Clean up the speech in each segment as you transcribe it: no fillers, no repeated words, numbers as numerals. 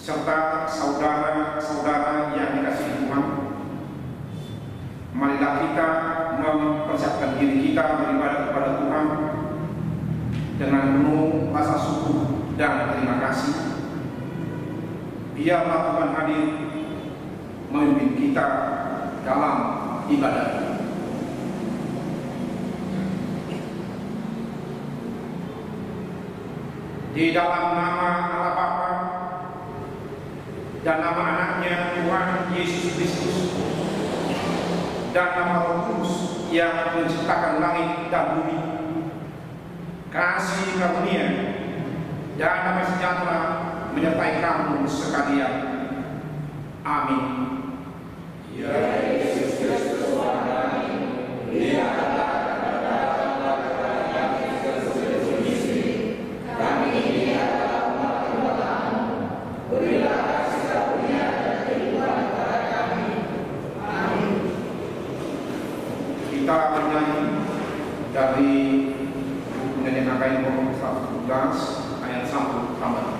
serta saudara-saudara yang dikasihi Tuhan, marilah kita mempersiapkan diri kita beribadah kepada Tuhan dengan penuh rasa syukur dan terima kasih. Biarlah Tuhan hadir memimpin kita dalam ibadah. Di dalam nama Allah Bapa dan nama anaknya Tuhan Yesus Kristus dan nama Roh Kudus yang menciptakan langit dan bumi, kasih karunia dan damai sejahtera menyertai kamu sekalian. Amin. Ya Yesus Kristus Tuhan kami, lihatlah kita bernyanyi dari buku Nyanyian Angka nomor 117 ayat 1 tambah.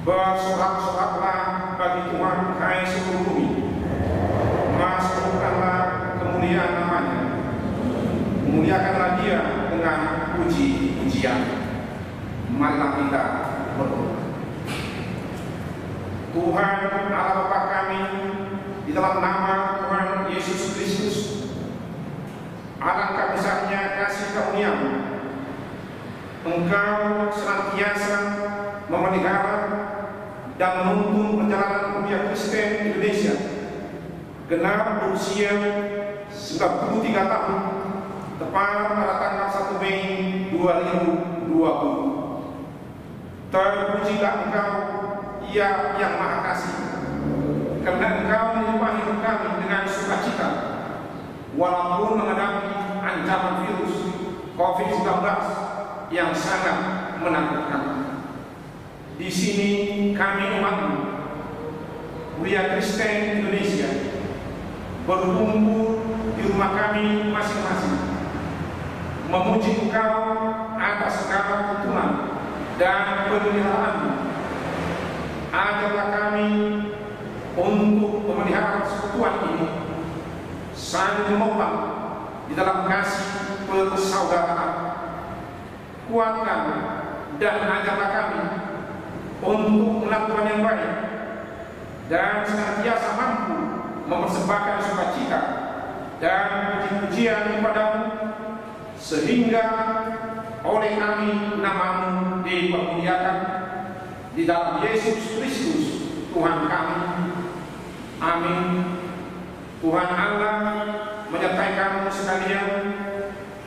Bersorak-soraklah bagi Tuhan, hai seluruh bumi. Masukkanlah kemuliaan namanya. Muliakanlah Dia dengan puji-pujian. Marilah kita berdoa. Tuhan Allah Bapa kami, di dalam nama Tuhan Yesus Kristus, alangkah besarnya kasih karunia-Mu. Engkau senantiasa memelihara dan menuntun perjalanan umat Kristen Indonesia genap berusia 93 tahun tepat pada tanggal 1 Mei 2020. Terpujilah Engkau, Ya yang Maha Kasih, karena Engkau melimpahi kami dengan sukacita walaupun menghadapi ancaman virus COVID-19 yang sangat menakutkan. Di sini kami umat-Mu, umat Kristen Indonesia, berkumpul di rumah kami masing-masing, memuji Engkau atas segala tuntunan dan pemeliharaan-Mu. Ajarlah kami untuk memelihara persekutuan ini saling menopang di dalam kasih persaudaraan. Kuatkan dan ajarlah kami untuk melakukan yang baik dan senantiasa mampu mempersembahkan sukacita dan puji-pujian kepada-Mu, sehingga oleh kami nama-Mu dipermuliakan di dalam Yesus Kristus Tuhan kami. Amin. Tuhan Allah menyertai kamu sekalian.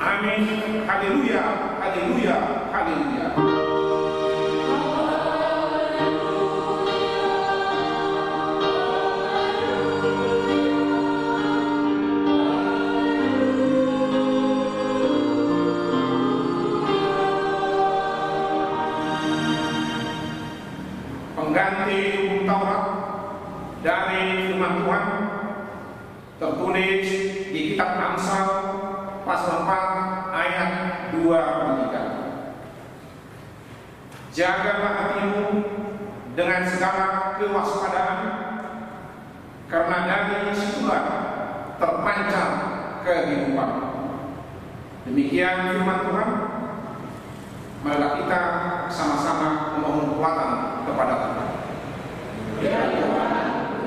Amin. Haleluya, haleluya, haleluya. tertulis di kitab Amsal pasal 4 ayat 2-3. Jagalah hatimu dengan segala kewaspadaan, karena dari situlah terpancar kehidupan. Demikian firman Tuhan. Marilah kita sama-sama memohon kekuatan kepada Tuhan. Ya Tuhan,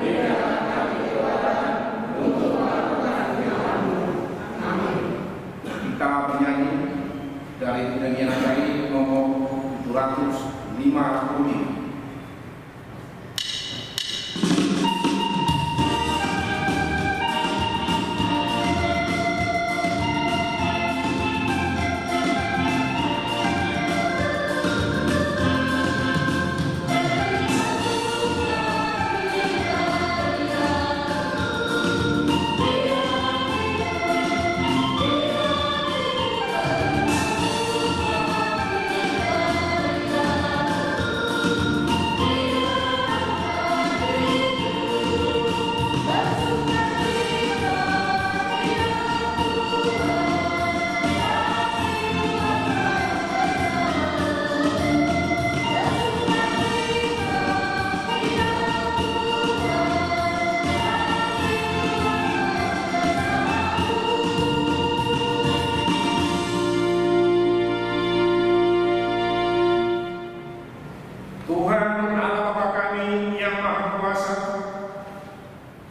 berikanlah kami kekuatan untuk melakukan firman-Mu. Amin. Kita bernyanyi dari nyanyian Nagari nomor 755.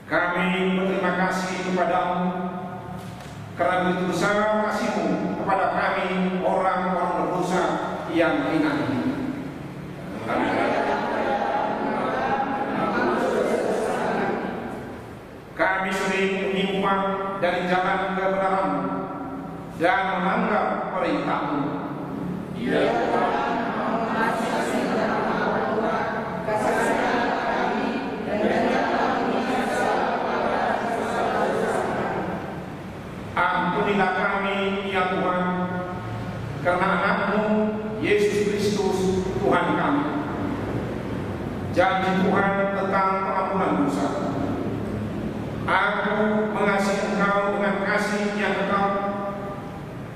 Kami berterima kasih kepadamu karena begitu besar kasih-Mu kepada kami orang-orang berdosa yang hina ini. Kami sering menyimpang dari jalan kebenaran-Mu dan melanggar perintah-Mu. Ya Tuhan, ampunilah kami ya Tuhan, karena anak-Mu Yesus Kristus Tuhan kami. Janji Tuhan tentang pengampunan dosa. Aku mengasihi Engkau dengan kasih yang kekal,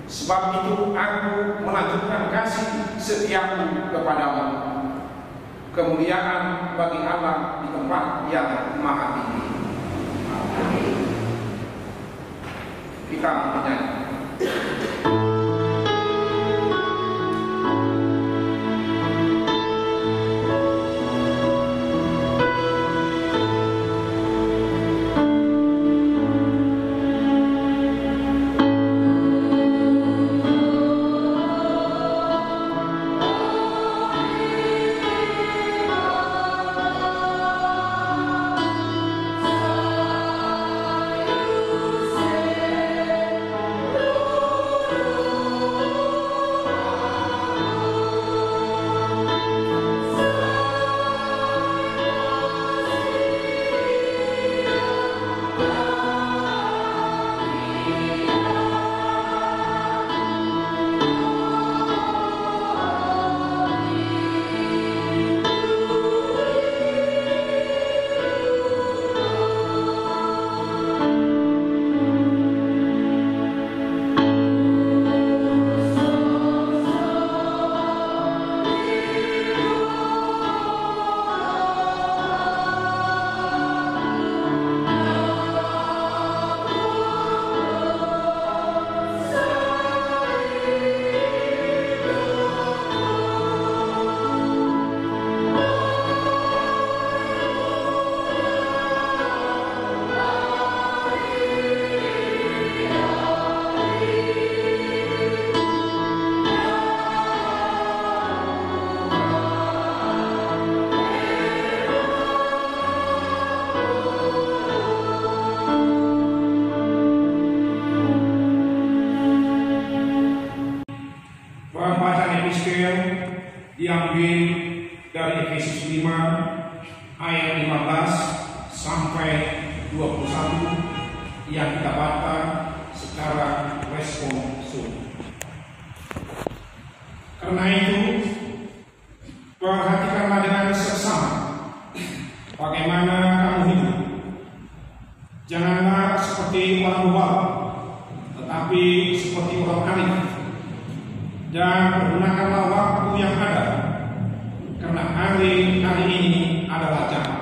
sebab itu aku melanjutkan kasih setiaku kepadamu. Kemuliaan bagi Allah di tempat yang maha tinggi. Kita menyanyi. Diambil dari Efesus 5 ayat 15 sampai 21 yang kita baca secara responsif. Karena itu, perhatikanlah dengan seksama bagaimana kamu hidup. Janganlah seperti tetapi seperti orang arif. Dan pergunakanlah waktu yang ada, karena hari ini adalah jahat.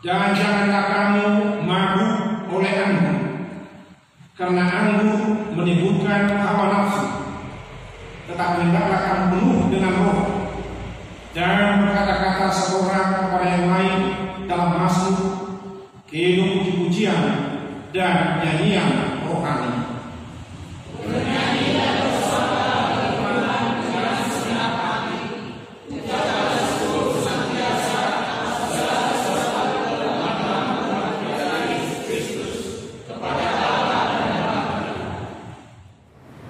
Janganlah kamu mabuk oleh anggur, karena anggur menimbulkan hawa nafsu, tetapi hendaklah kamu penuh dengan roh, dan berkata-kata seorang kepada yang lain dalam mazmur, kehidupan puji-pujian dan nyanyian rohani.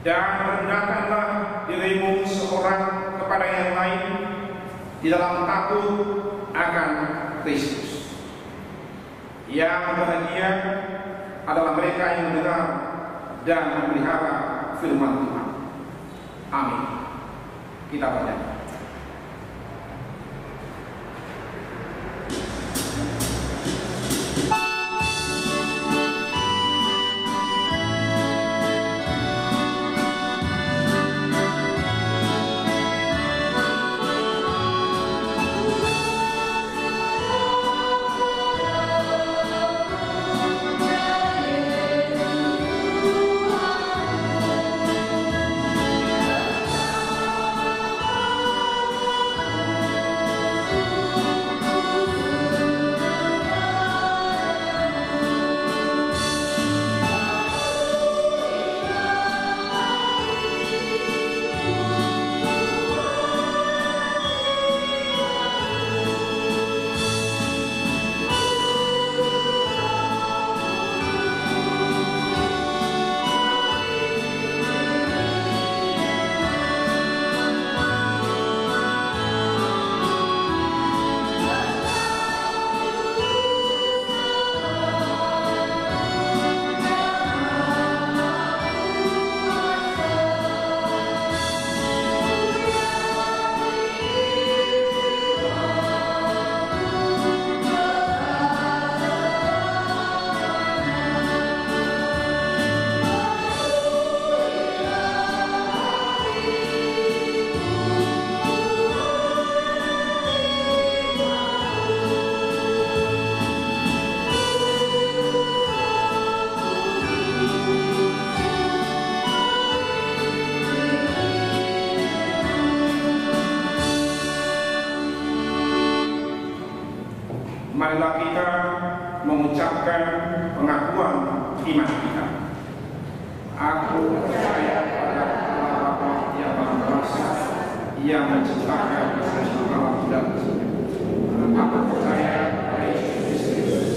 Dan rendahkanlah dirimu seorang kepada yang lain di dalam takut akan Kristus. Yang bahagia adalah mereka yang mendengar dan memelihara firman Tuhan. Amin. Kita berdoa. Marilah kita mengucapkan pengakuan iman kita. Aku percaya pada Allah Bapa yang Maha Kuasa, yang menciptakan segala alam dan bumi. Aku percaya pada Yesus Kristus,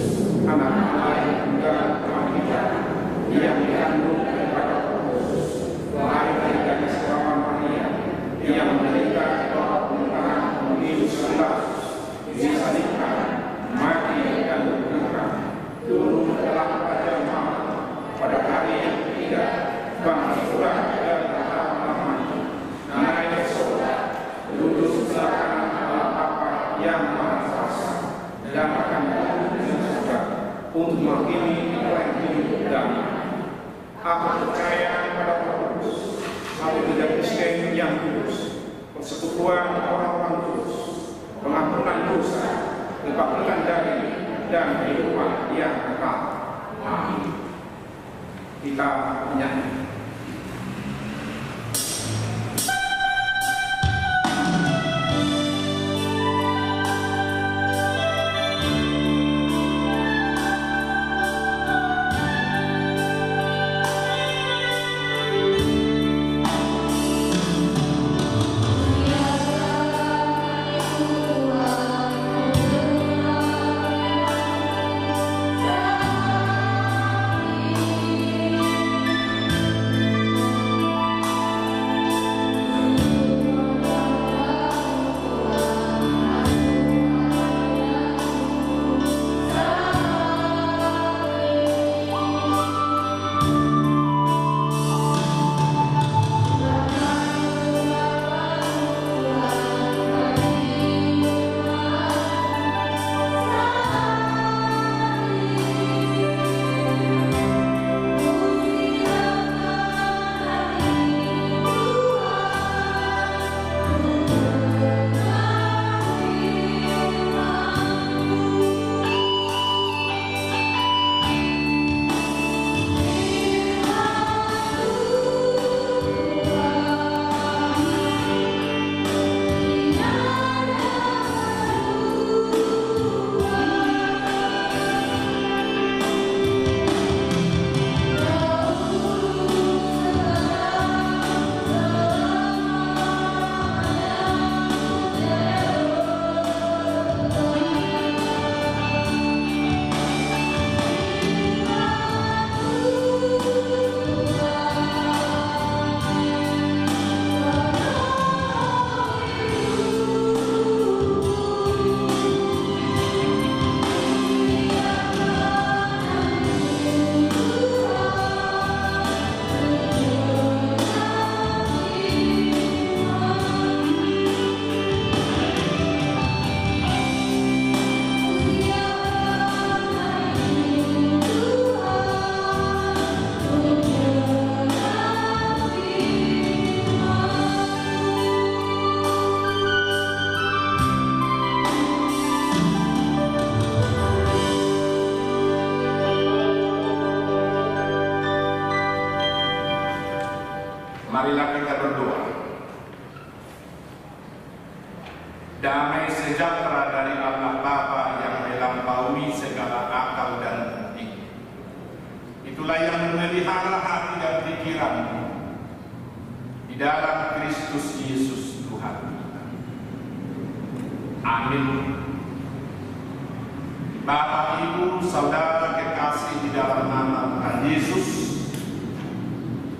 Anak Allah yang tunggal Tuhan kita, yang dikandung daripada Yesus, lahir dari gadis perawan Maria, yang menderita di bawah pemerintahan Pontius Pilatus, disalibkan, mati dan dikuburkan, turun ke dalam kerajaan Allah pada hari yang ketiga, bangkit pula dari antara mati, naik ke surga, duduk sebelah kanan Allah Bapa yang Maha Kuasa, dan akan turun ke surga untuk menghakimi orang hidup dan mati. Aku percaya pada Roh Kudus, satu gereja Kristen yang kudus, persekutuan orang-orang kudus, pengampunan dosa, kebangkitan dari dan kehidupan yang kekal. Amin. Kita menyanyi. damai sejahtera dari Allah Bapa yang melampaui segala akal dan bukti. Itulah yang memelihara hati dan pikiranmu di dalam Kristus Yesus Tuhan kita. Amin. Bapak, Ibu, Saudara kekasih di dalam nama Tuhan Yesus,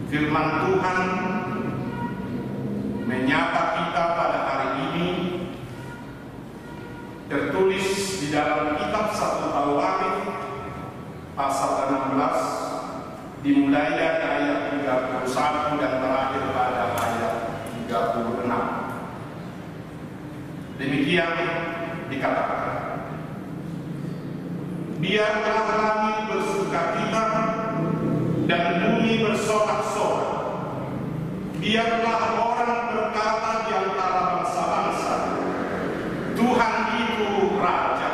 firman Tuhan menyapa kita pada hari ini tertulis di dalam kitab 1 Al-Wahid pasal 16 dimulai dari ayat 31 dan terakhir pada ayat 36. Demikian dikatakan, biarlah langit bersukacita dan bumi bersorak-sorak. Biarlah orang berkata di antara bangsa-bangsa, Tuhan itu Raja.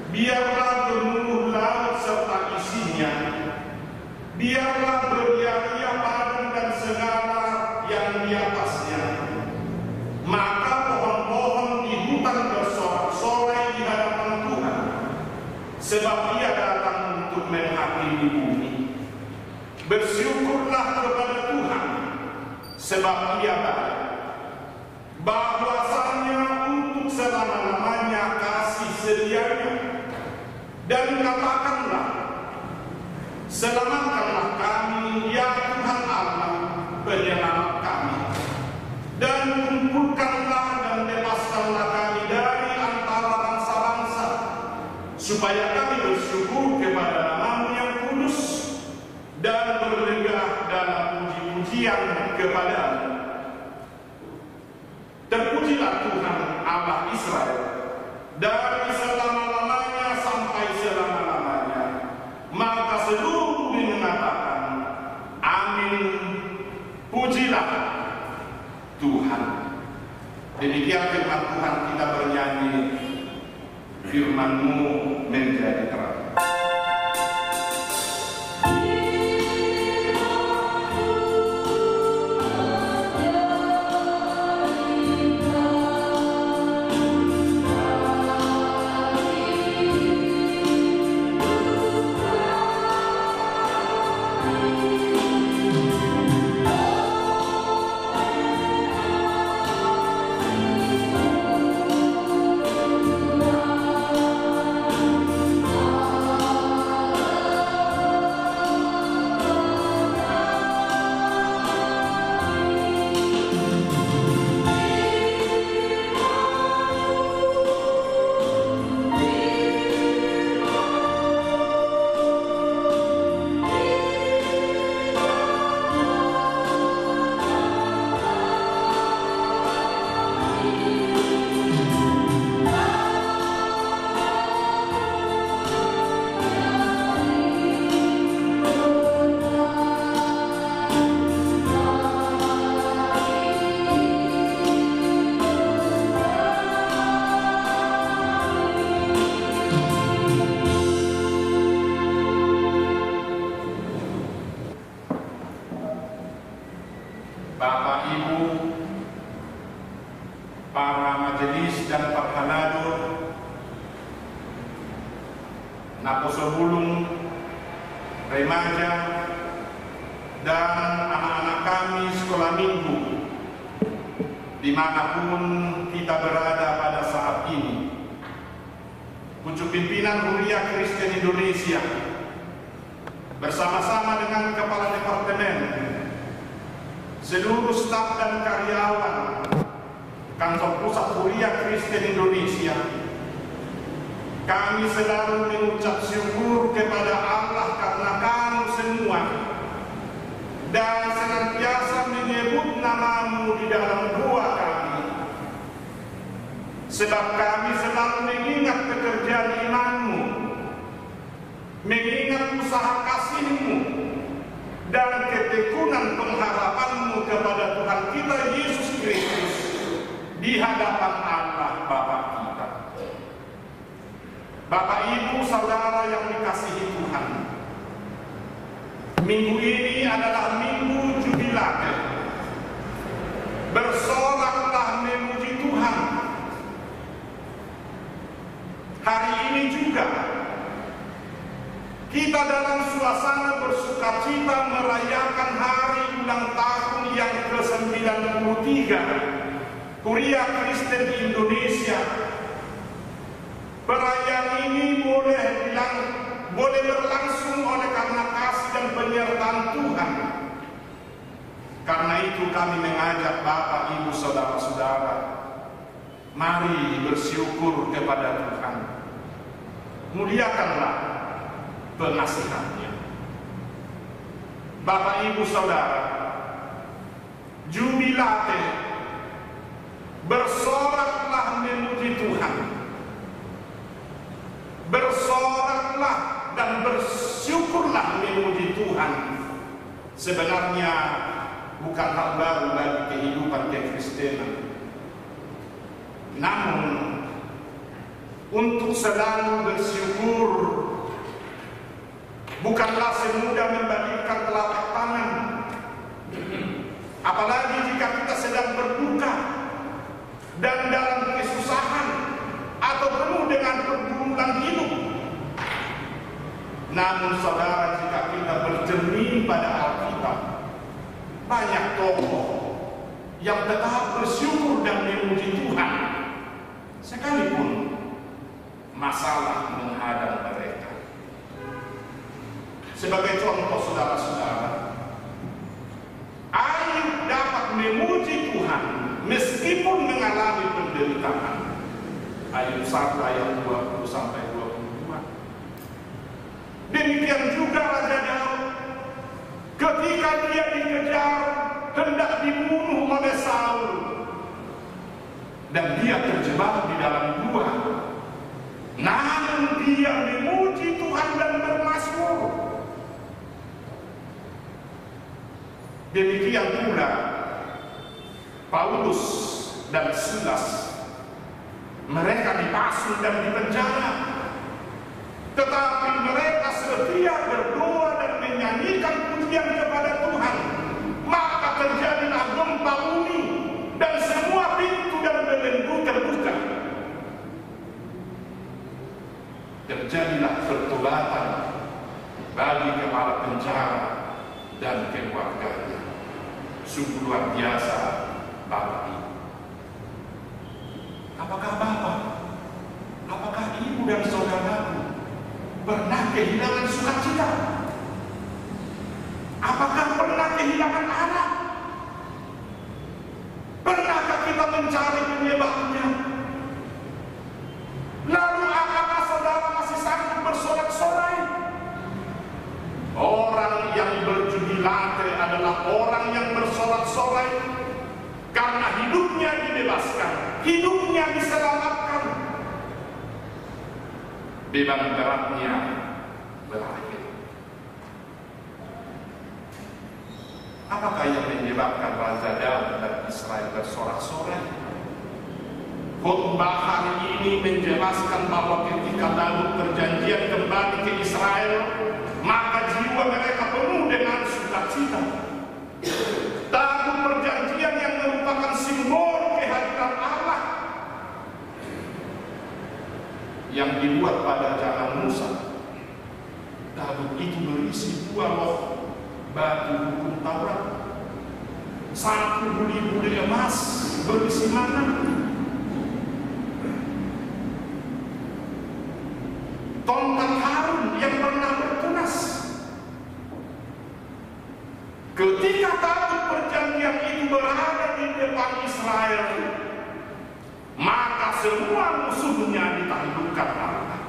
Biarlah gemuruh laut serta isinya. Biarlah beria-ria padang dan segala yang di atasnya. Maka pohon-pohon di hutan bersorak-sorai di hadapan Tuhan, sebab Ia datang untuk menghakimi bumi. Bersyukurlah kepada Tuhan, sebab Ia baik. Bahwasanya untuk selama-lamanya kasih setianya. Dan katakanlah, selamatkanlah kami, ya Tuhan Allah, penyelamat kami. Dan kumpulkanlah dan bebaskanlah kami dari antara bangsa-bangsa, supaya kami bersyukur kepada nama-Mu yang kudus dan berlegah dalam puji-pujian kepada-Mu. Terpujilah Tuhan Allah Israel dari selama-lamanya sampai selama-lamanya. Maka seluruh bumi mengatakan, amin, pujilah Tuhan. Demikian firman Tuhan, kita bernyanyi, firman-Mu menjadi terang. Bapak, Ibu, para majelis dan parhanadur, naposobulung, remaja, dan anak-anak kami sekolah minggu, dimanapun kita berada pada saat ini. Pucuk pimpinan Huria Kristen Indonesia bersama-sama dengan Kepala Departemen, seluruh staf dan karyawan Kantor Pusat Huria Kristen Indonesia, kami selalu mengucap syukur kepada Allah karena kamu semua dan senantiasa menyebut nama-Mu di dalam doa kami, sebab kami selalu mengingat pekerjaan iman-Mu, mengingat usaha kasih-Mu dan ketekunan pengharapan-Mu kepada Tuhan kita Yesus Kristus di hadapan Allah Bapa kita. Bapak, Ibu, Saudara yang dikasihi Tuhan, minggu ini adalah minggu jubilat. Bersoraklah memuji Tuhan Tuhan. Hari ini juga kita dalam suasana bersukacita merayakan hari ulang tahun yang ke-93 Kuria Kristen Indonesia. Perayaan ini boleh berlangsung oleh karena kasih dan penyertaan Tuhan. Karena itu kami mengajak Bapak, Ibu, Saudara-saudara, mari bersyukur kepada Tuhan. Muliakanlah penasihatnya. Bapak, Ibu, Saudara, jubilate, bersoraklah memuji Tuhan. Bersoraklah dan bersyukurlah memuji Tuhan. Sebenarnya bukan hal baru bagi kehidupan kekristenan. Namun untuk selalu bersyukur bukanlah semudah membalikkan telapak tangan. Apalagi jika kita sedang berduka dan dalam kesusahan atau penuh dengan pergumulan hidup. Namun saudara, jika kita bercermin pada Alkitab, banyak tokoh yang tetap bersyukur dan memuji Tuhan sekalipun masalah menghadang mereka. Sebagai contoh, saudara-saudara, Ayub dapat memuji Tuhan meskipun mengalami penderitaan. Ayub 1 ayat 20 sampai 22. Demikian juga Raja Daud, ketika dia dikejar hendak dibunuh oleh Saul dan dia terjebak di dalam gua, namun dia memuji Tuhan dan bermazmur. Demikian pula Paulus dan Silas, mereka dipasung dan dipenjara, tetapi mereka setia berdoa dan menyanyikan pujian kepada Tuhan. Maka terjadilah gempa bumi dan semua pintu dan belenggu terbuka. Terjadilah pertobatan bagi kepala penjara dan keluarganya. Sungguh luar biasa, Bapak Ibu. Apakah Bapak, apakah Ibu dan saudaraku pernah kehilangan sukacita? Apakah pernah kehilangan anak? Pernahkah kita mencari penyebabnya? Lalu apakah saudara masih sanggup bersorak-sorai? Orang yang berjubilate adalah orang yang bersorak-sorai karena hidupnya dibebaskan, hidupnya diselamatkan, beban beratnya berakhir. Apakah yang menyebabkan Raja Daud dan Israel bersorak-sorai? Khotbah hari ini menjelaskan bahwa ketika Daud perjanjian kembali ke Israel, maka jiwa mereka penuh dengan sukacita. Daud perjanjian yang merupakan simbol kehadiran Allah yang dibuat pada zaman Musa. Daud itu berisi 2 loh batu hukum Taurat, 1 buli-buli emas berisi mana, tongkat Harun yang pernah bertunas. Ketika tabut perjanjian itu berada di depan Israel, maka semua musuhnya ditaklukkan Allah.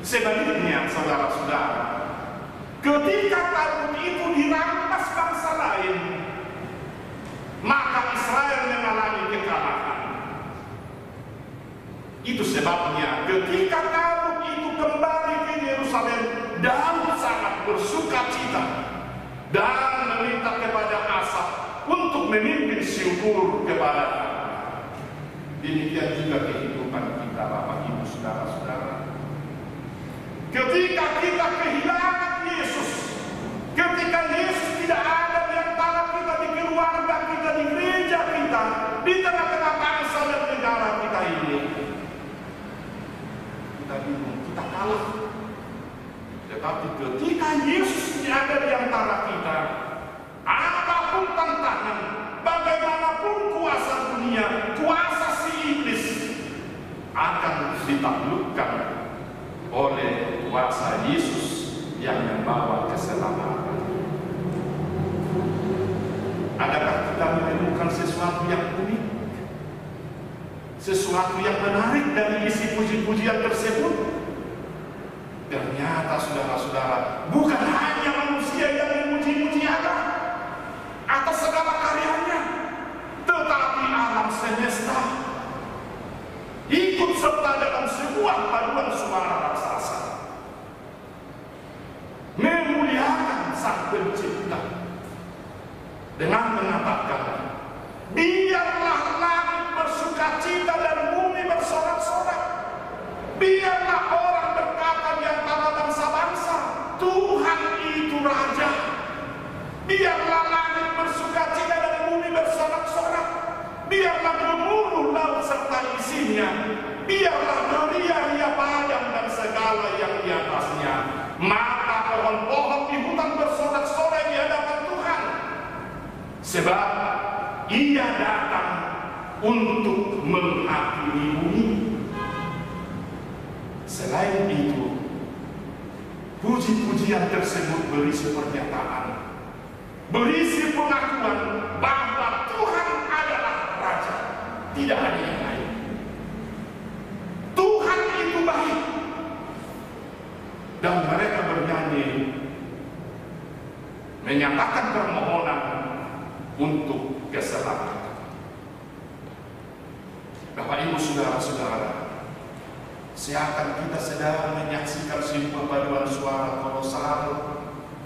Sebaliknya, saudara-saudara, ketika tabut itu dirampas bangsa lain, maka Israel mengalami kekalahan. Itu sebabnya ketika tabut itu kembali ke Yerusalem, Daud sangat bersukacita dan meminta kepada Asaf untuk memimpin syukur kepada Allah. Demikian juga kehidupan kita, Bapak Ibu, saudara-saudara. Ketika kita kehilangan Yesus, ketika Yesus tidak ada di antara kita, di keluarga kita, di gereja kita, di tengah-tengah bangsa Allah. Tetapi ketika Yesus ada di antara kita, apapun tantangan, bagaimanapun kuasa dunia, kuasa si iblis akan ditaklukkan oleh kuasa Yesus yang membawa keselamatan. Adakah kita menemukan sesuatu yang unik, sesuatu yang menarik dari isi puji-pujian tersebut? Ternyata saudara-saudara, bukan hanya manusia yang memuji-muji Allah atas segala karyanya, tetapi alam semesta ikut serta dalam sebuah paduan suara raksasa memuliakan Sang Pencipta dengan mengatakan, biarlah langit bersukacita dan bumi bersorak-sorak. Biarlah orang berkata di antara bangsa-bangsa, Tuhan itu Raja. Biarlah langit bersukacita dan bumi bersorak-sorak. Biarlah gemuruh laut serta isinya. Biarlah beria-ria padang dan segala yang di atasnya. Maka pohon-pohon di hutan bersorak-sorai di hadapan Tuhan, sebab Ia datang untuk menghakimi bumi. Selain itu, puji-pujian tersebut berisi pernyataan, berisi pengakuan bahwa Tuhan adalah Raja, tidak ada yang lain. Tuhan itu baik, dan mereka bernyanyi menyatakan permohonan untuk keselamatan. Bapak Ibu saudara-saudara, seakan kita sedang menyaksikan sebuah paduan suara kolosal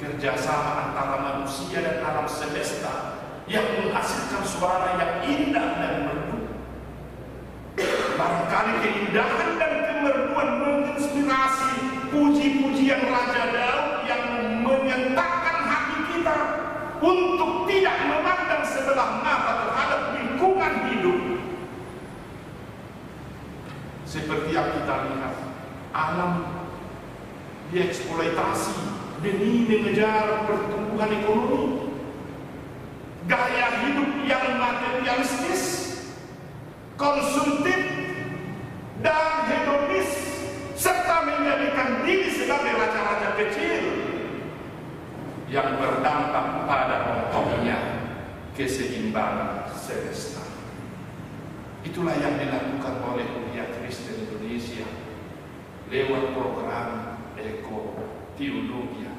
kerjasama antara manusia dan alam semesta yang menghasilkan suara yang indah dan merdu. Barangkali keindahan dan kemerduan menginspirasi puji-pujian Raja Daud yang menyentakkan hati kita untuk tidak memandang sebelah mata terhadap lingkungan hidup. Seperti yang kita lihat, alam dieksploitasi demi mengejar pertumbuhan ekonomi, gaya hidup yang materialistis, konsumtif, dan hedonis, serta menjadikan diri sebagai raja-raja kecil yang berdampak pada rontoknya keseimbangan semesta. Itulah yang dilakukan oleh Kuliah Kristen Indonesia lewat program Eko Teologia.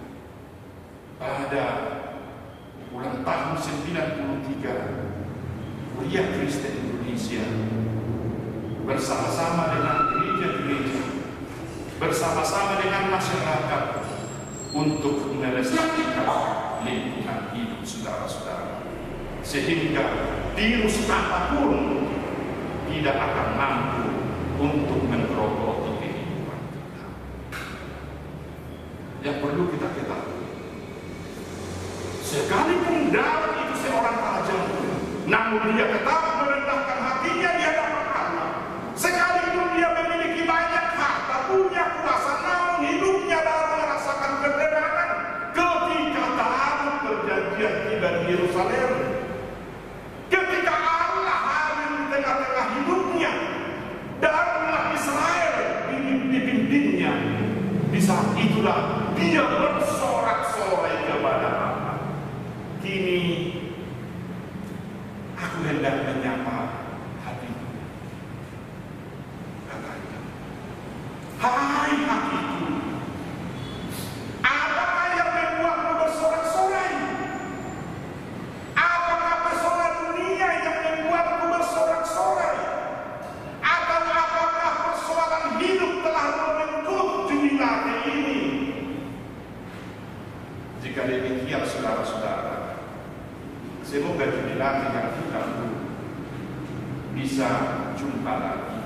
Pada bulan tahun 93, Kuliah Kristen Indonesia bersama-sama dengan gereja-gereja, bersama-sama dengan masyarakat untuk melestarikan lingkungan hidup saudara-saudara, sehingga virus apapun tidak akan mampu untuk menggerogoti kehidupan kita. Yang perlu kita ketahui, sekalipun Daud itu seorang raja, namun dia tetap merendahkan hatinya di hadapan Allah. Sekalipun dia memiliki banyak harta, punya kuasa, namun hidupnya baru merasakan ketenangan ketika Tabut perjanjian tiba di Yerusalem. Ketika Allah hadir di tengah-tengah hidupnya dan umat Israel dipimpinnya, di saat itulah dia bersorak-sorai kepada Allah. Kini aku hendak menyapa hatimu. Katanya, hai hatiku, apakah yang membuatmu bersorak-sorai? Apakah pesona dunia yang membuatmu bersorak-sorai? Atau apakah persoalan hidup telah membentuk dunia ini? Jika demikian saudara-saudara, semoga jubilasi yang kita bisa jumpa lagi.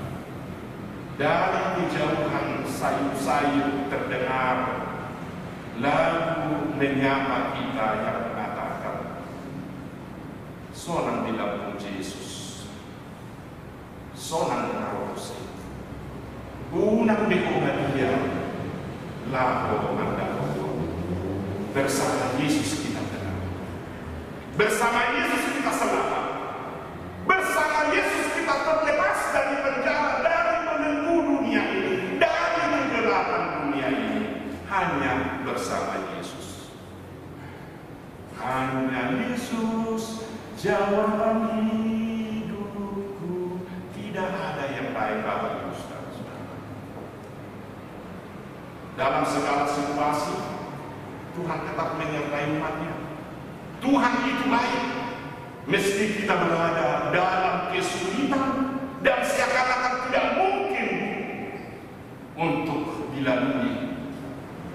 Dari kejauhan sayup-sayup terdengar lagu menyapa kita yang mengatakan, sonang di lambung Yesus, sonang di narose, unang di dia, Lapo mandakoto. Bersama Yesus kita tenang. Bersama Yesus kita selamat. Bersama Yesus kita terbebas dari penjara, dari belenggu dunia ini, dari kegelapan dunia ini. Hanya bersama Yesus. Hanya Yesus jawaban hidupku. Tidak ada yang lain Bapak Ibu Saudara. Dalam segala situasi, Tuhan tetap menyertai umatnya. Tuhan itu baik. Meski kita berada dalam kesulitan dan seakan-akan tidak mungkin untuk dilalui,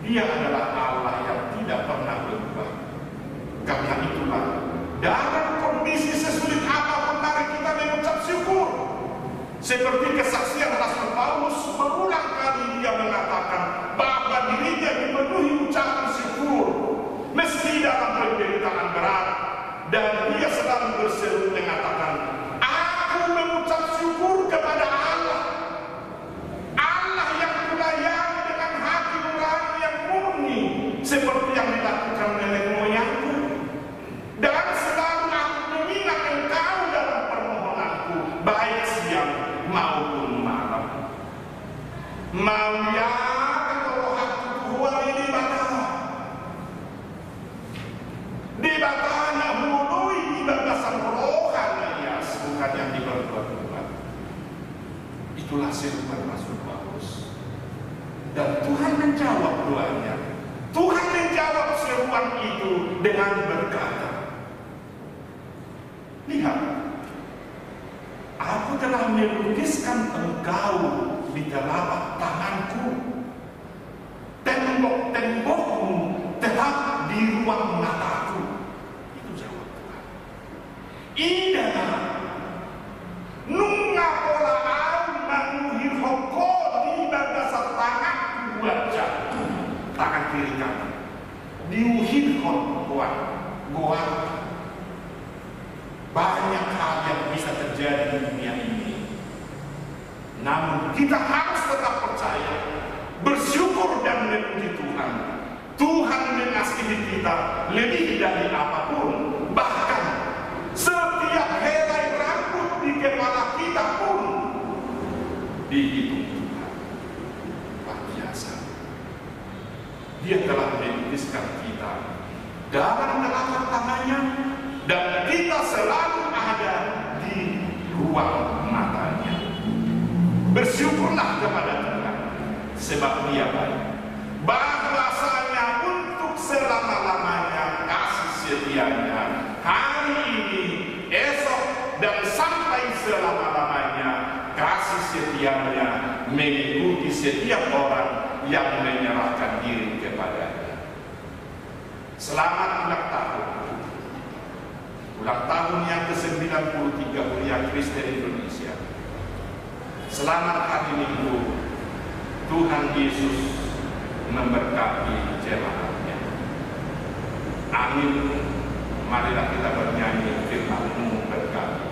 Dia adalah Allah yang tidak pernah berubah. Karena itulah, dalam kondisi sesulit apapun mari kita mengucap syukur. Seperti kesaksian Rasul Paulus, berulang kali dia mengatakan bahwa dirinya dipenuhi ucapan syukur meski dalam penderitaan berat, dan dia selalu berseru mengatakan, aku mengucap syukur kepada Allah, Allah yang kulayani dengan hati nurani yang murni seperti yang dilakukan nenek moyangku, dan selalu aku mengingat Engkau dalam permohonanku baik siang maupun malam. Maunya kalau hatiku huang ini di batana hului di bagasan rohan alias bukan yang diperbuat-buat. Itulah seruan Rasul Paulus. Dan Tuhan menjawab doanya. Tuhan menjawab seruan itu dengan berkata, lihat, aku telah melukiskan engkau di telapak tanganku. Tembok-tembokmu tetap di ruang mataku. Itu jawab Tuhan. Ida nunga pola au manuhir hoko di bagasa tanganku wajah. Tangan kiri kanan diuhir hot goa. Banyak hal yang bisa terjadi di dunia ini. Namun kita harus tetap percaya, bersyukur dan memuji Tuhan. Tuhan mengasihi kita lebih dari apapun. Bahkan setiap helai rambut di kepala kita pun dihitung Tuhan. Luar biasa. Dia telah melukiskan kita dalam telapak tangannya, dan kita selalu ada di ruang matanya. Bersyukurlah kepada Tuhan, sebab Dia baik. Bahwasanya untuk selama-lamanya kasih setianya, hari ini, esok, dan sampai selama-lamanya kasih setianya mengikuti setiap orang yang menyerahkan diri kepada-Nya. Selamat ulang tahun. Ulang tahun yang ke-93 Ulia Kristen Indonesia. Selamat hari Minggu. Tuhan Yesus memberkati jemaatnya. Amin. Marilah kita bernyanyi firman-Mu berkati.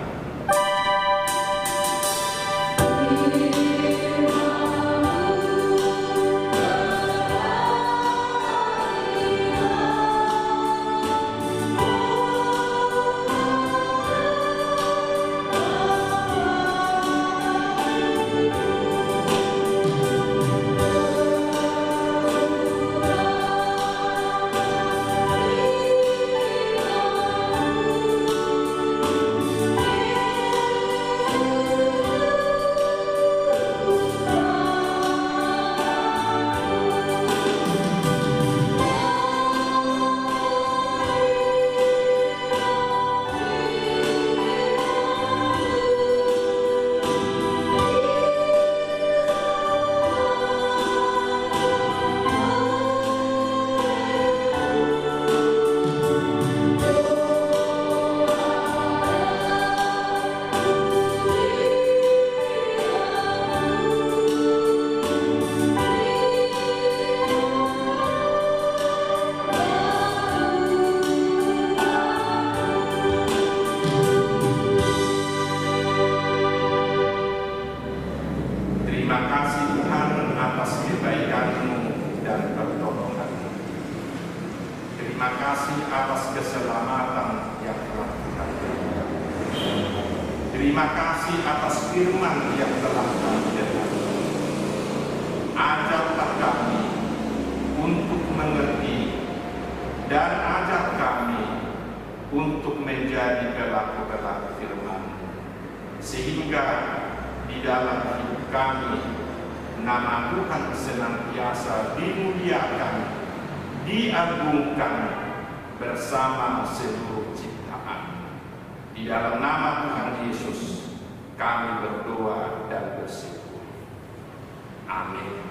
Terima kasih Tuhan atas kebaikan-Mu dan Terima kasih atas keselamatan yang telah Tuhan berikan. Terima kasih atas firman yang telah kami dengar. Ajarlah kami untuk mengerti dan ajar kami untuk menjadi pelaku-pelaku firman, sehingga di dalam hidup kami nama Tuhan senantiasa dimuliakan, diagungkan bersama seluruh ciptaan. Di dalam nama Tuhan Yesus kami berdoa dan bersyukur. Amin.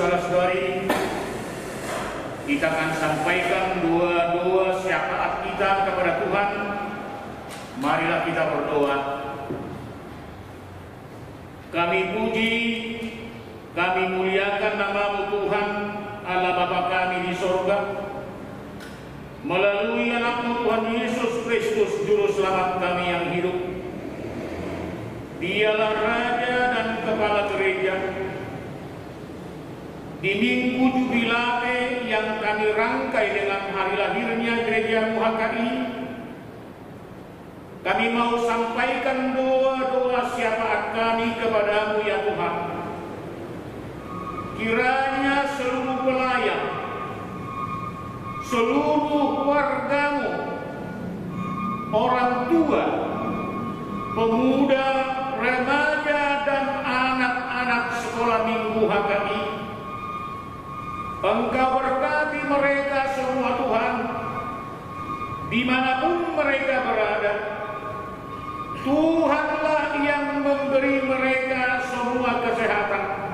saudara-saudari, kita akan sampaikan doa-doa syafaat kita kepada Tuhan. Marilah kita berdoa. Kami puji, kami muliakan nama-Mu Tuhan, Allah Bapa kami di sorga, melalui anak-Mu Tuhan Yesus Kristus, Juru Selamat kami yang hidup. Dialah Raja dan Kepala Gereja. Di Minggu Jubilate yang kami rangkai dengan hari lahirnya Gereja HKI, kami mau sampaikan doa-doa syafaat kami kepada-Mu ya Tuhan. Kiranya seluruh pelayan, seluruh warga-Mu, orang tua, pemuda, remaja, dan anak-anak sekolah Minggu HKI, Engkau berkati mereka semua Tuhan, dimanapun mereka berada. Tuhanlah yang memberi mereka semua kesehatan,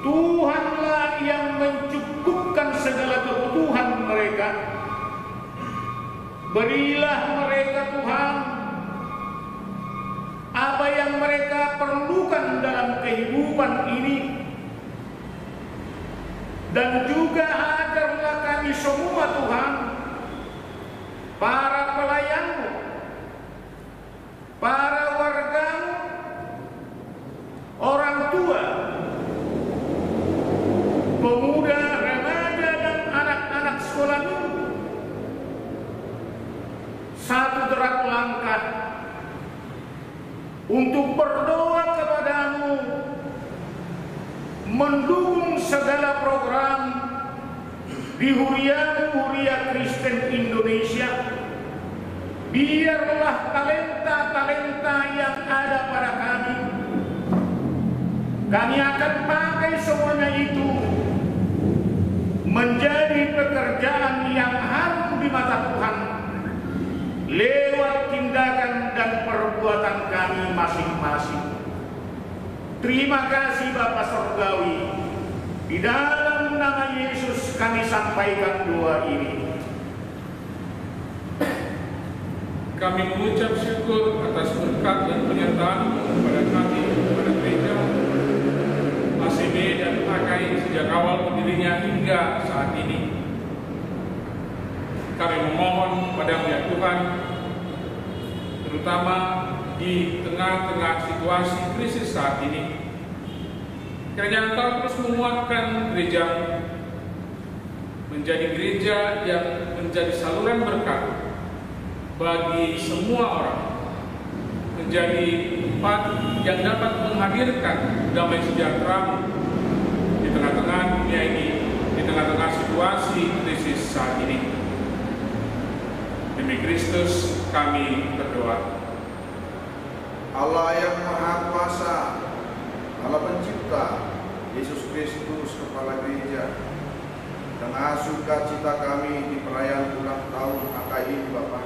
Tuhanlah yang mencukupkan segala kebutuhan mereka. Berilah mereka Tuhan apa yang mereka perlukan dalam kehidupan ini. Dan juga ajarlah kami semua Tuhan, para pelayan-Mu, para warga-Mu, orang tua, pemuda, remaja, dan anak-anak sekolah minggu, satu derap langkah untuk berdoa kepada-Mu, mendukung segala program di Huria Kristen Indonesia. Biarlah talenta-talenta yang ada pada kami akan pakai semuanya itu menjadi pekerjaan yang harum di mata Tuhan lewat tindakan dan perbuatan kami masing-masing. Terima kasih Bapa Surgawi. Di dalam nama Yesus kami sampaikan doa ini. Kami mengucap syukur atas berkat dan penyertaan kepada kami, kepada gereja ACB dan AKI sejak awal berdirinya hingga saat ini. Kami memohon padamu ya Tuhan, terutama di tengah-tengah situasi krisis saat ini, kiranya Engkau terus menguatkan gereja menjadi gereja yang menjadi saluran berkat bagi semua orang, menjadi tempat yang dapat menghadirkan damai sejahtera di tengah-tengah dunia ini, di tengah-tengah situasi krisis saat ini. Demi Kristus kami berdoa. Allah yang Maha Kuasa, Allah Pencipta, Yesus Kristus Kepala Gereja, dengan sukacita kami di perayaan ulang tahun AKI Bapa.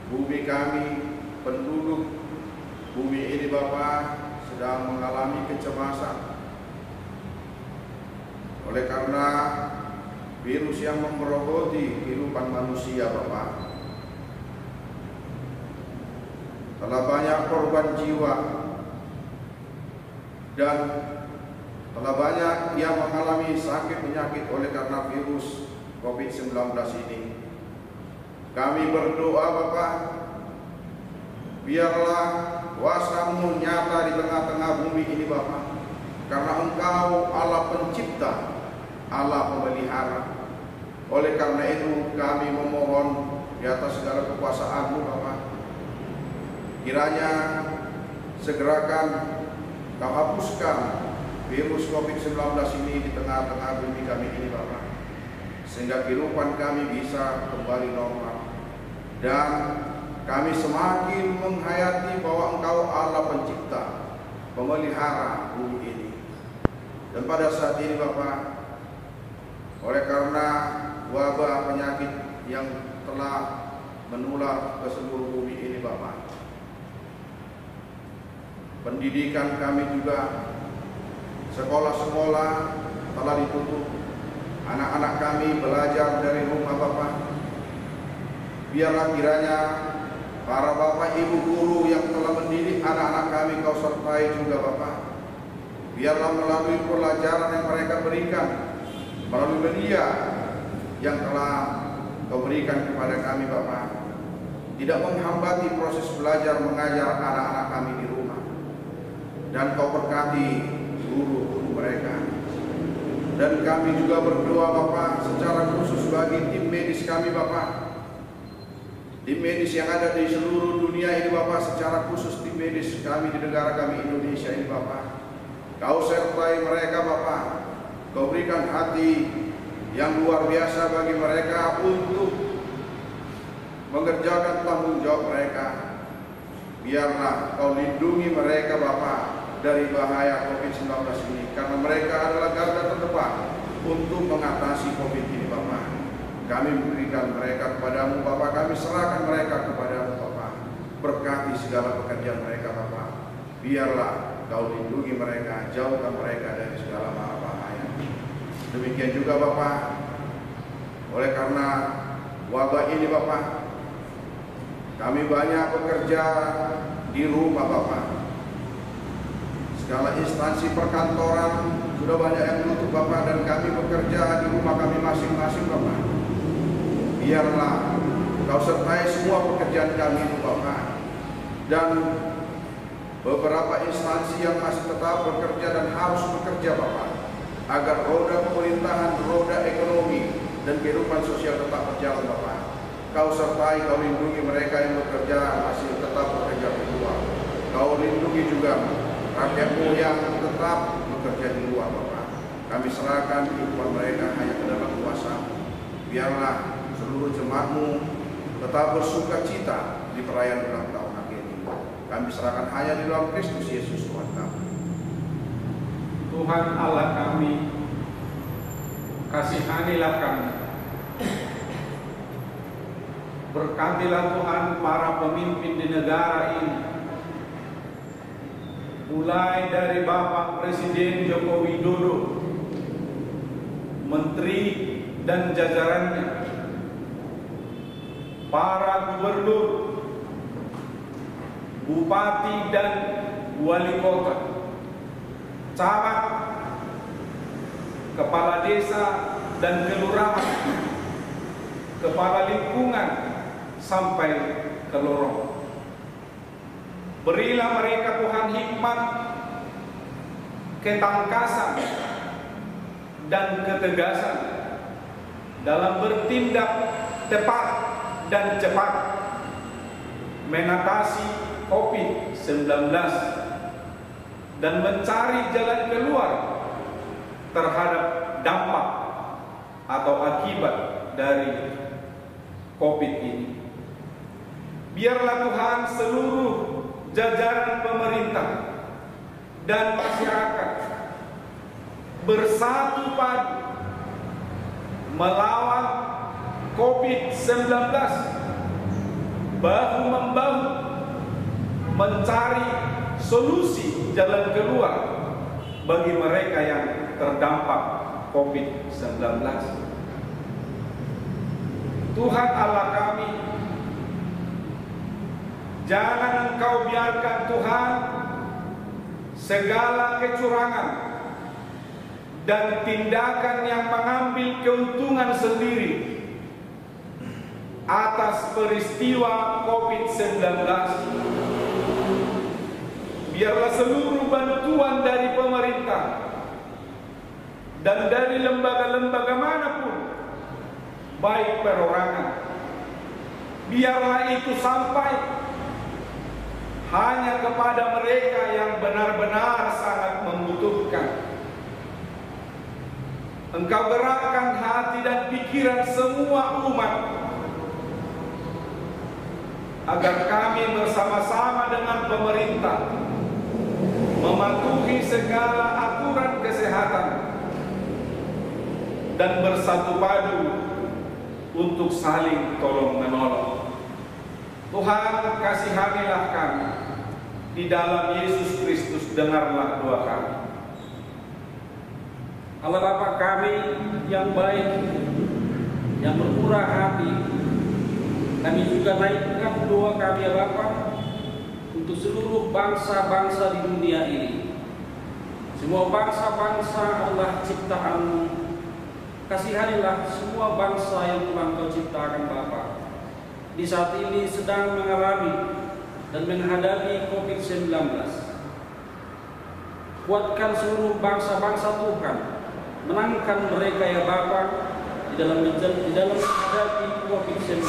Bumi kami, penduduk bumi ini Bapa, sedang mengalami kecemasan oleh karena virus yang memerogoti kehidupan manusia Bapa. Telah banyak korban jiwa dan telah banyak yang mengalami sakit penyakit oleh karena virus COVID-19 ini. Kami berdoa Bapa, biarlah kuasa-Mu nyata di tengah-tengah bumi ini Bapa, karena Engkau Allah Pencipta, Allah Pemelihara. Oleh karena itu kami memohon di atas segala kekuasaan-Mu Bapa, kiranya segerakan Kau hapuskan virus COVID-19 ini di tengah-tengah bumi kami ini Bapa, sehingga kehidupan kami bisa kembali normal dan kami semakin menghayati bahwa Engkau Allah Pencipta, Pemelihara bumi ini. Dan pada saat ini Bapa, oleh karena wabah penyakit yang telah menular ke seluruh bumi ini Bapa, pendidikan kami juga, sekolah-sekolah telah ditutup. Anak-anak kami belajar dari rumah Bapa. Biarlah kiranya para Bapak Ibu guru yang telah mendidik anak-anak kami Kau sertai juga Bapa. Biarlah melalui pelajaran yang mereka berikan, melalui media yang telah Kau berikan kepada kami Bapa, tidak menghambati proses belajar mengajar anak-anak kami di rumah. Dan Kau berkati guru-guru mereka. Dan kami juga berdoa Bapa secara khusus bagi tim medis kami Bapa, tim medis yang ada di seluruh dunia ini Bapa, secara khusus tim medis kami di negara kami Indonesia ini Bapa. Kau sertai mereka Bapa, Kau berikan hati yang luar biasa bagi mereka untuk mengerjakan tanggung jawab mereka. Biarlah Kau lindungi mereka Bapa dari bahaya COVID-19 ini, karena mereka adalah garda terdepan untuk mengatasi COVID ini Bapa. Kami memberikan mereka kepadamu Bapa, kami serahkan mereka kepadamu Bapa. Berkati segala pekerjaan mereka Bapa. Biarlah Kau lindungi mereka, jauhkan mereka dari segala mara bahaya. Demikian juga Bapa, oleh karena wabah ini Bapa, kami banyak bekerja di rumah Bapa. Segala instansi perkantoran sudah banyak yang menutup Bapa, dan kami bekerja di rumah kami masing-masing Bapa. Biarlah Kau sertai semua pekerjaan kami itu Bapa. Dan beberapa instansi yang masih tetap bekerja dan harus bekerja Bapa, agar roda pemerintahan, roda ekonomi dan kehidupan sosial tetap berjalan Bapa. Kau sertai, Kau lindungi mereka yang bekerja, masih tetap bekerja di luar. Kau lindungi juga rakyat-Mu yang tetap bekerja di luar Bapa. Kami serahkan kehidupan mereka hanya ke dalam kuasa. Biarlah seluruh jemaat-Mu tetap bersuka cita di perayaan ulang tahun akhir ini. Kami serahkan hanya di dalam Kristus Yesus Tuhan kami. Tuhan Allah kami, kasihanilah kami. Berkatilah Tuhan para pemimpin di negara ini, mulai dari Bapak Presiden Joko Widodo, menteri dan jajarannya, para gubernur, bupati dan wali kota, camat, kepala desa dan kelurahan, kepala lingkungan sampai ke lorong. Berilah mereka Tuhan hikmat, ketangkasan dan ketegasan dalam bertindak tepat dan cepat mengatasi COVID-19 dan mencari jalan keluar terhadap dampak atau akibat dari COVID ini. Biarlah Tuhan seluruh jajaran pemerintah dan masyarakat bersatu padu melawan COVID-19, bahu-membahu mencari solusi jalan keluar bagi mereka yang terdampak COVID-19. Tuhan Allah kami, jangan Engkau biarkan Tuhan segala kecurangan dan tindakan yang mengambil keuntungan sendiri atas peristiwa COVID-19. Biarlah seluruh bantuan dari pemerintah dan dari lembaga-lembaga manapun, baik perorangan, biarlah itu sampai hanya kepada mereka yang benar-benar sangat membutuhkan. Engkau gerakkan hati dan pikiran semua umat agar kami bersama-sama dengan pemerintah mematuhi segala aturan kesehatan dan bersatu padu untuk saling tolong-menolong. Tuhan, kasihanilah kami. Di dalam Yesus Kristus, dengarlah doa kami. Allah Bapa kami yang baik, yang bermurah hati, kami juga naikkan doa kami ya Bapa untuk seluruh bangsa-bangsa di dunia ini. Semua bangsa-bangsa adalah ciptaan-Mu. Kasihanilah semua bangsa yang Tuhan Kau ciptakan Bapa, di saat ini sedang mengalami dan menghadapi COVID-19. Kuatkan seluruh bangsa-bangsa Tuhan, menangkan mereka ya Bapa di dalam menghadapi COVID-19.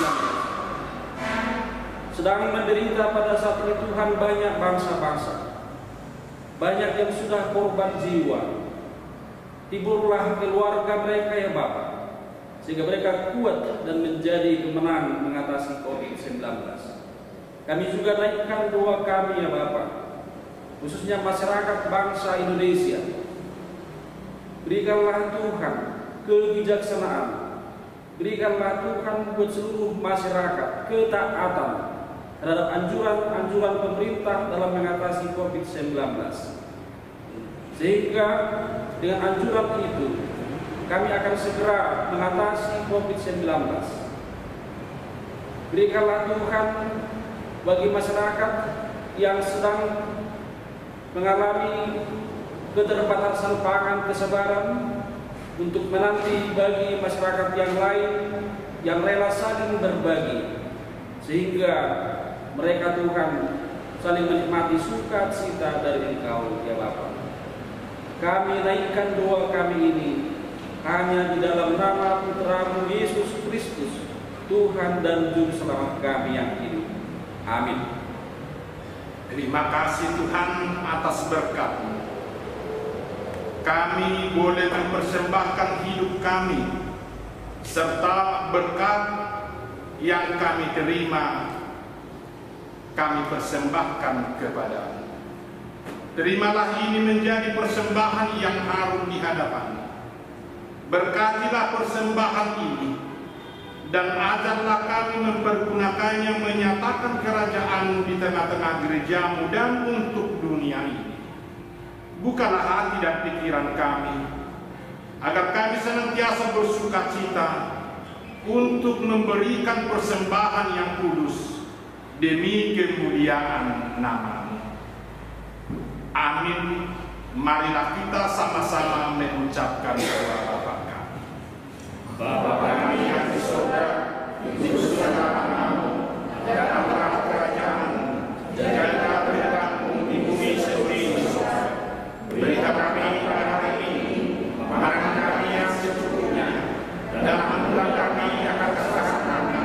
Sedang menderita pada saat ini Tuhan banyak bangsa-bangsa, banyak yang sudah korban jiwa. Hiburlah keluarga mereka ya Bapa, sehingga mereka kuat dan menjadi pemenang mengatasi COVID-19. Kami juga naikkan doa kami ya Bapa, khususnya masyarakat bangsa Indonesia. Berikanlah Tuhan kebijaksanaan, berikanlah Tuhan buat seluruh masyarakat ketaatan terhadap anjuran-anjuran pemerintah dalam mengatasi COVID-19. Sehingga dengan anjuran itu kami akan segera mengatasi COVID-19. Berikanlah Tuhan bagi masyarakat yang sedang mengalami keterbatasan pangan kesabaran untuk menanti bagi masyarakat yang lain yang rela saling berbagi, sehingga mereka Tuhan saling menikmati sukacita dari Engkau ya Bapa. Kami naikkan doa kami ini hanya di dalam nama Putra-Mu Yesus Kristus, Tuhan dan Juru Selamat kami yang hidup. Amin. Terima kasih Tuhan atas berkat-Mu. Kami boleh mempersembahkan hidup kami serta berkat yang kami terima, kami persembahkan kepada-Mu. Terimalah ini menjadi persembahan yang harum di hadapan-Mu. Berkatilah persembahan ini dan ajarlah kami mempergunakannya menyatakan kerajaan-Mu di tengah-tengah gereja-Mu dan untuk dunia ini. Bukalah hati dan pikiran kami, agar kami senantiasa bersuka cita untuk memberikan persembahan yang kudus demi kemuliaan nama-Mu. Amin. Marilah kita sama-sama mengucapkan doa Bapa kami. Bapa kami yang di surga, dikuduskanlah nama-Mu, datanglah kerajaan-Mu, jadilah kehendak-Mu di bumi seperti di surga. Berikan kami pada hari ini makanan kami yang secukupnya, dan ampunilah kami akan kesalahan kami,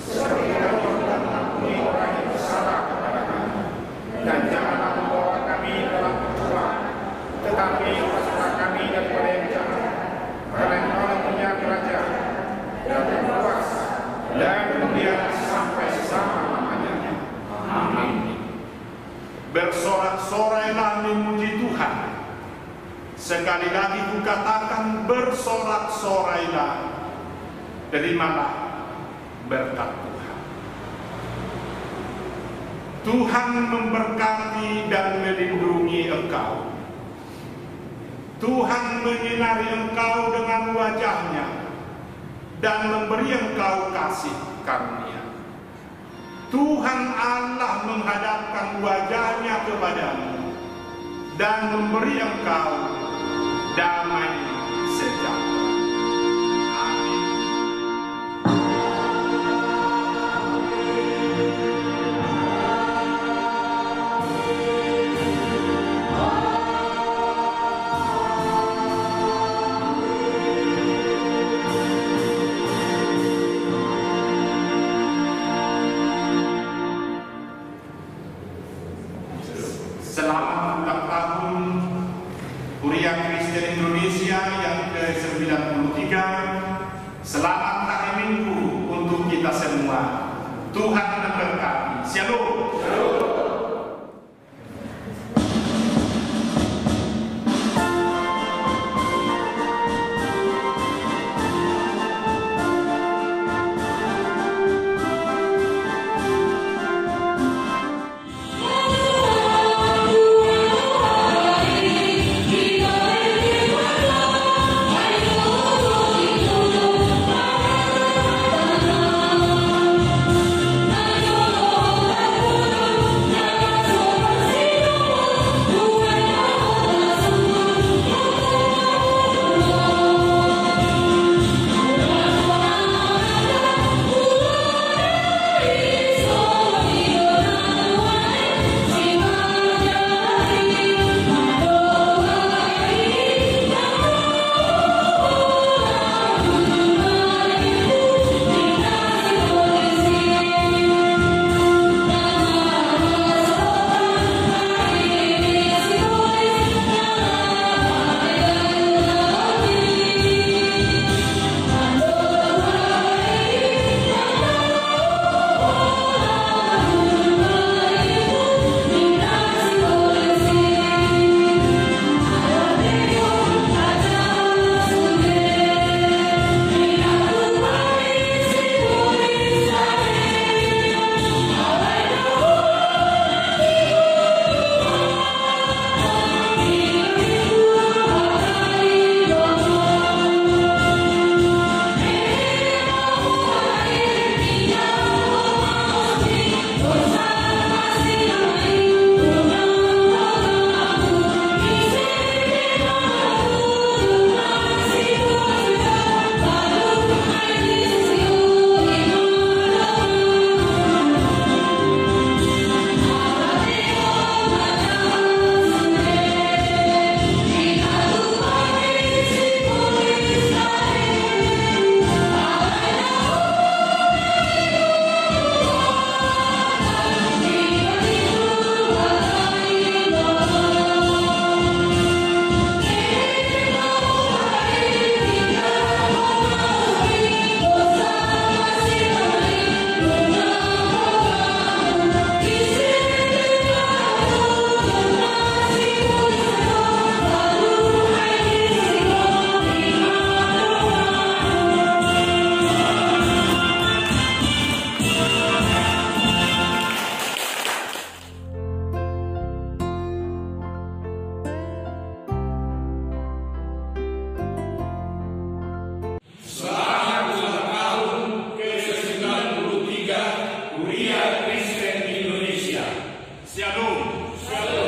seperti kami telah mengampuni orang yang bersalah kepada kami. Dan janganlah membawa kami dalam percobaan, tetapi lepaskanlah kami daripada yang jahat. Karena Engkau punya kerajaan dan kuasa dan kemuliaan sampai selama-lamanya. Amin. Bersorak-sorailah memuji Tuhan. Sekali lagi kukatakan bersorak-sorailah. Terimalah berkat Tuhan. Tuhan memberkati dan melindungi engkau. Tuhan menyinari engkau dengan wajah-Nya dan memberi engkau kasih karunia. Tuhan Allah menghadapkan wajah-Nya kepadamu dan memberi engkau damai sejahtera. Amin. Selamat ulang tahun Kuliah Kristen Indonesia yang ke-93. Selamat hari Minggu untuk kita semua. Tuhan memberkati. Shalom. Shalom.